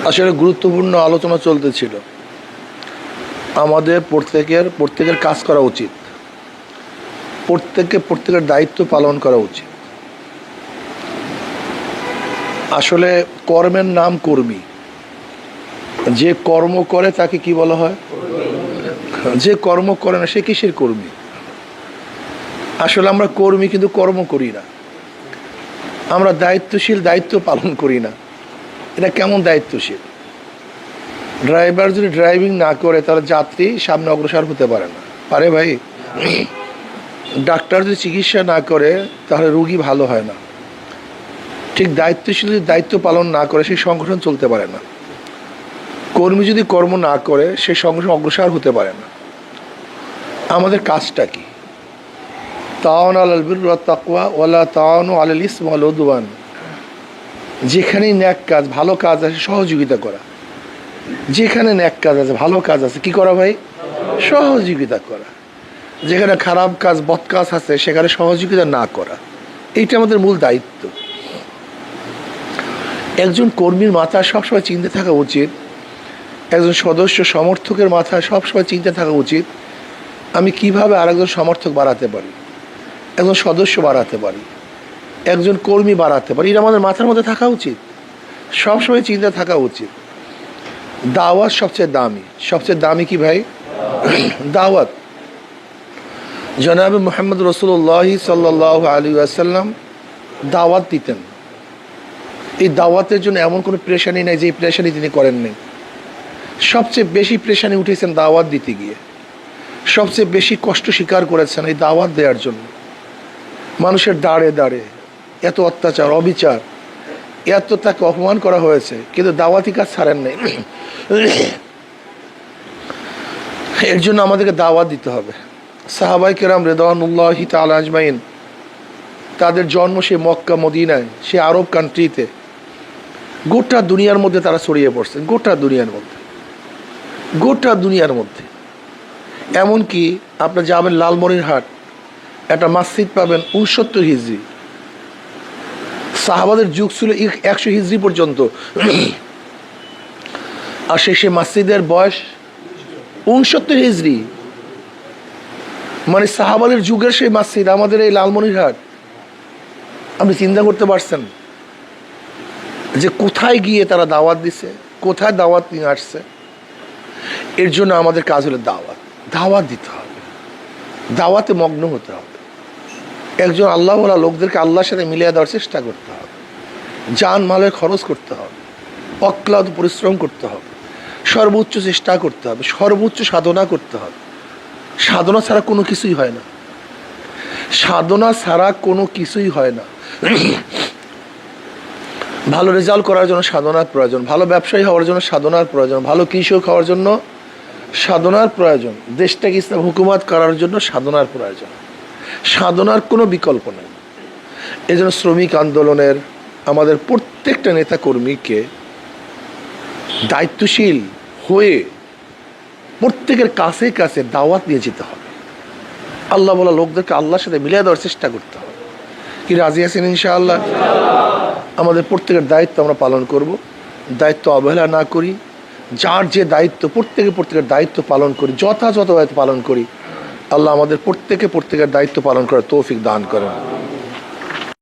আসলে গুরুত্বপূর্ণ আলোচনা চলতেছিল। আমাদের প্রত্যেকের কাজ করা উচিত, প্রত্যেকের দায়িত্ব পালন করা উচিত। আসলে কর্মের নাম কর্মী। যে কর্ম করে তাকে কি বলা হয়? যে কর্ম করে না সে কিসের কর্মী? আসলে আমরা কর্মী কিন্তু কর্ম করি না। আমরা দায়িত্বশীল, দায়িত্ব পালন করি না। এটা কেমন দায়িত্বশীল? ড্রাইভার যদি ড্রাইভিং না করে তাহলে যাত্রী সামনে অগ্রসর হতে পারে না, পারে ভাই? ডাক্তার যদি চিকিৎসা না করে তাহলে রুগী ভালো হয় না। ঠিক দায়িত্বশীল যদি দায়িত্ব পালন না করে সেই সংগঠন চলতে পারে না। কর্মী যদি কর্ম না করে সেই সংগঠন অগ্রসর হতে পারে না। আমাদের কাজটা কি? তাওয়ান আলাল বিররি ওয়াত তাকওয়া ওয়ালা তাওয়ানু আলাল ইসমি ওয়াল উদওয়ান। যেখানেই ন্যাক কাজ, ভালো কাজ আছে সহযোগিতা করা। যেখানে ন্যাক কাজ আছে, ভালো কাজ আছে, কি করা ভাই? সহযোগিতা করা। যেখানে খারাপ কাজ, বদ কাজ আছে সেখানে সহযোগিতা না করা। এইটা আমাদের মূল দায়িত্ব। একজন কর্মীর মাথায় সবসময় চিন্তা থাকা উচিত, একজন সদস্য সমর্থকের মাথায় সবসময় চিন্তা থাকা উচিত, আমি কিভাবে আরেকজন সমর্থক বাড়াতে পারি, একজন সদস্য বাড়াতে পারি, একজন কর্মী বাড়াতে পারি। এটা আমাদের মাথার মধ্যে থাকা উচিত, সবসময় চিন্তা থাকা উচিত। দাওয়াত সবচেয়ে দামি। সবচেয়ে দামি কি ভাই? দাওয়াত। জনাবে মুহাম্মদ রাসূলুল্লাহ সাল্লাল্লাহু আলাইহি ওয়াসাল্লাম দাওয়াত দিতেন। এই দাওয়াতের জন্য এমন কোনো প্রেশানি নেই যে প্রেশানি তিনি করেননি। সবচেয়ে বেশি প্রেশানি উঠেছেন দাওয়াত দিতে গিয়ে। সবচেয়ে বেশি কষ্ট স্বীকার করেছেন এই দাওয়াত দেওয়ার জন্য। মানুষের দাঁড়ে দাঁড়ে এত অত্যাচার, অবিচার, এত তাকে অপমান করা হয়েছে, কিন্তু দাওয়াতি কাজ ছাড়েন নাই। এর জন্য আমাদেরকে দাওয়াত দিতে হবে। সাহাবায়ে কেরাম রিদওয়ানুল্লাহি তাআলা আজমাইন, তাদের জন্ম সে মক্কা মদিনায়, সে আরব কান্ট্রিতে। গোটা দুনিয়ার মধ্যে তারা ছড়িয়ে পড়ছেন, গোটা দুনিয়ার মধ্যে। এমনকি আপনার যাবেন লালমনিরহাট, একটা মসজিদ পাবেন 69 হিজরি। সাহাবাদের যুগ ছিল 100 হিজরি পর্যন্ত, আর সে মসজিদের বয়স 69 হিজরি। মানে সাহাবাদের যুগের সেই মসজিদ আমাদের এই লালমনিরহাট। আপনি চিন্তা করতে পারছেন যে কোথায় গিয়ে তারা দাওয়াত দিছে, কোথায় দাওয়াত নিয়ে আসছে? এর জন্য আমাদের কাজ হলো দাওয়াত দিতে হবে, দাওয়াতে মগ্ন হতে হবে। একজন আল্লাহওয়ালা লোকদেরকে আল্লাহর সাথে মিলিয়ে দেওয়ার চেষ্টা করতে হবে। জান মালের খরচ করতে হবে, অক্লান্ত পরিশ্রম করতে হবে, সর্বোচ্চ চেষ্টা করতে হবে, সর্বোচ্চ সাধনা করতে হবে। সাধনা ছাড়া কোনো কিছুই হয় না। সাধনা ছাড়া কোনো কিছুই হয় না। ভালো রেজাল্ট করার জন্য সাধনার প্রয়োজন, ভালো ব্যবসায়ী হওয়ার জন্য সাধনার প্রয়োজন, ভালো কৃষক হওয়ার জন্য সাধনার প্রয়োজন, দেশটাকে ইসলাম হুকুমত করার জন্য সাধনার প্রয়োজন। সাধনার কোনো বিকল্প নেই। এই জন্য শ্রমিক আন্দোলনের আমাদের প্রত্যেকটা নেতা কর্মীকে দায়িত্বশীল হয়ে প্রত্যেকের কাছে কাছে দাওয়াত নিয়ে যেতে হবে। আল্লাহ বলা লোকদেরকে আল্লাহর সাথে মিলিয়ে দেওয়ার চেষ্টা করতে হবে। কি রাজি আছেন ইনশাআল্লাহ? আমাদের প্রত্যেকের দায়িত্ব আমরা পালন করব, দায়িত্ব অবহেলা না করি। যার যে দায়িত্ব, প্রত্যেকের দায়িত্ব পালন করি, যথাযথভাবে পালন করি। আল্লাহ আমাদের প্রত্যেকের দায়িত্ব পালন করার তৌফিক দান করেন।